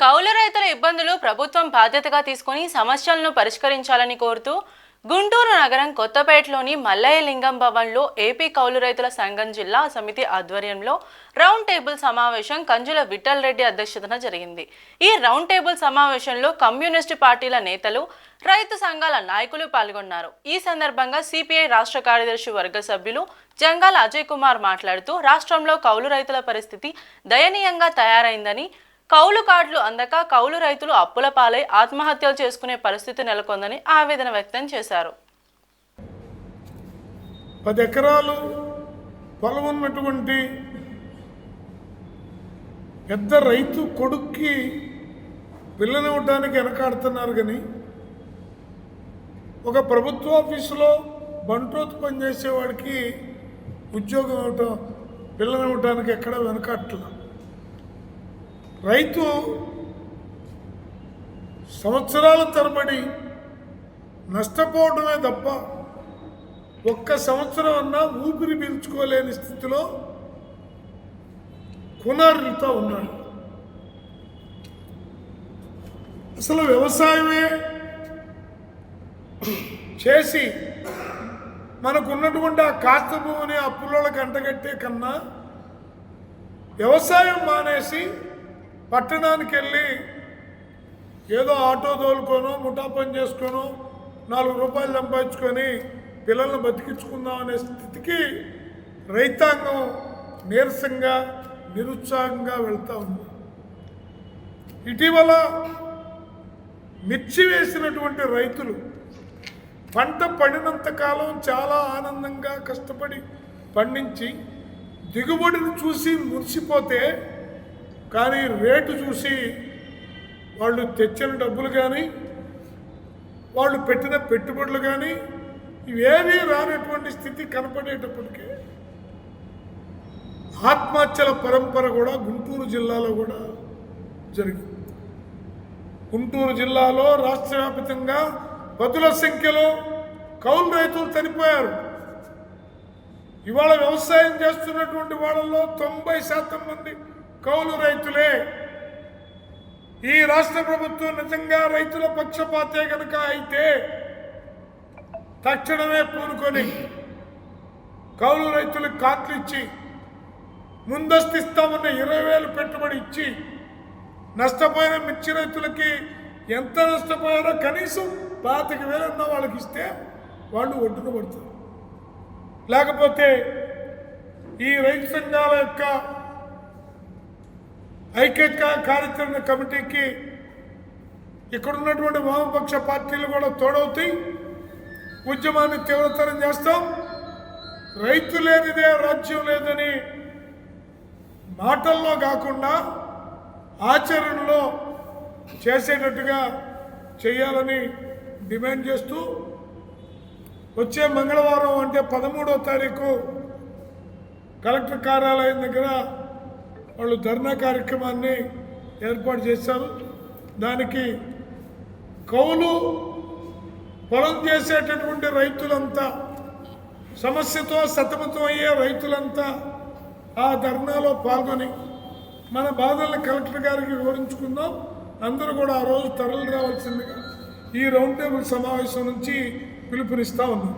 కౌలు రైతుల ఇబ్బందులు ప్రభుత్వం బాధ్యతగా తీసుకుని సమస్యలను పరిష్కరించాలని కోరుతూ గుంటూరు నగరం కొత్తపేటలోని మల్లయ్యలింగం భవన్లో ఏపీ కౌలు రైతుల సంఘం జిల్లా సమితి ఆధ్వర్యంలో రౌండ్ టేబుల్ సమావేశం కంజుల విఠల్ రెడ్డి అధ్యక్షతన జరిగింది. ఈ రౌండ్ టేబుల్ సమావేశంలో కమ్యూనిస్టు పార్టీల నేతలు, రైతు సంఘాల నాయకులు పాల్గొన్నారు. ఈ సందర్భంగా సిపిఐ రాష్ట్ర కార్యదర్శి వర్గ సభ్యులు జంగాల అజయ్ కుమార్ మాట్లాడుతూ రాష్ట్రంలో కౌలు రైతుల పరిస్థితి దయనీయంగా తయారైందని, కౌలు కార్డులు అందక కౌలు రైతులు అప్పుల పాలై ఆత్మహత్యలు చేసుకునే పరిస్థితి నెలకొందని ఆవేదన వ్యక్తం చేశారు. 10 ఎకరాలు పొలం ఉన్నటువంటి పెద్ద రైతు కొడుక్కి పిల్లనివ్వడానికి వెనకాడుతున్నారు. కానీ ఒక ప్రభుత్వ ఆఫీసులో బంట్రోతు పనిచేసేవాడికి ఉద్యోగం ఇవ్వటం, పిల్లనివ్వడానికి ఎక్కడ వెనకాడట్లేదు. రైతు సంవత్సరాల తరబడి నష్టపోవడమే తప్ప ఒక్క సంవత్సరం అన్నా ఊపిరి పీల్చుకోలేని స్థితిలో కునారిల్తో ఉన్నాడు. అసలు వ్యవసాయమే చేసి మనకున్నటువంటి ఆ కాస్త భూమిని అప్పులోళ్ళకి అంటగట్టే కన్నా వ్యవసాయం మానేసి పట్టణానికి వెళ్ళి ఏదో ఆటో తోలుకోనో ముఠా పని చేసుకోనో 4 రూపాయలు సంపాదించుకొని పిల్లల్ని బతికించుకుందాం అనే స్థితికి రైతాంగం నీరసంగా, నిరుత్సాహంగా వెళ్తూ ఉంది. ఇటీవల మిర్చి వేసినటువంటి రైతులు పంట పడినంత కాలం చాలా ఆనందంగా కష్టపడి పండించి దిగుబడిని చూసి మురిసిపోతే, కానీ రేటు చూసి వాళ్ళు తెచ్చిన డబ్బులు కానీ వాళ్ళు పెట్టిన పెట్టుబడులు కానీ ఇవేమీ రానటువంటి స్థితి కనపడేటప్పటికే ఆత్మహత్యల పరంపర కూడా గుంటూరు జిల్లాలో కూడా జరిగింది. గుంటూరు జిల్లాలో రాష్ట్ర వ్యాప్తంగా 10ల సంఖ్యలో కౌలు రైతులు చనిపోయారు. ఇవాళ వ్యవసాయం చేస్తున్నటువంటి వాళ్ళలో 90% మంది కౌలు రైతులే. ఈ రాష్ట్ర ప్రభుత్వం నిజంగా రైతుల పక్షపాతే కనుక అయితే తక్షణమే పూనుకొని కౌలు రైతులకు కార్డులు ఇచ్చి ముందస్తు ఇస్తామన్న 20,000 పెట్టుబడి ఇచ్చి నష్టపోయిన మిర్చి రైతులకి ఎంత నష్టపోయారో కనీసం 25,000 అన్న వాళ్ళకి ఇస్తే వాళ్ళు ఒడ్డున పడతారు. లేకపోతే ఈ రైతు సంఘాల యొక్క ఐక్యత కార్యాచరణ కమిటీకి ఇక్కడ ఉన్నటువంటి వామపక్ష పార్టీలు కూడా తోడవుతాయి. ఉద్యమాన్ని తీవ్రతరం చేస్తాం. రైతు లేనిదే రాజ్యం లేదని మాటల్లో కాకుండా ఆచరణలో చేసేటట్టుగా చేయాలని డిమాండ్ చేస్తూ వచ్చే మంగళవారం అంటే 13వ తారీఖు కలెక్టర్ కార్యాలయం దగ్గర వాళ్ళు ధర్నా కార్యక్రమాన్ని ఏర్పాటు చేశారు. దానికి కౌలు పొలం చేసేటటువంటి రైతులంతా, సమస్యతో సతమతం అయ్యే రైతులంతా ఆ ధర్నాలో పాల్గొని మన బాధల్ని కలెక్టర్ గారికి వివరించుకుందాం. అందరూ కూడా ఆ రోజు తరలి రావాల్సిందిగా ఈ రౌండ్ టేబుల్ సమావేశం నుంచి పిలుపునిస్తూ ఉన్నాం.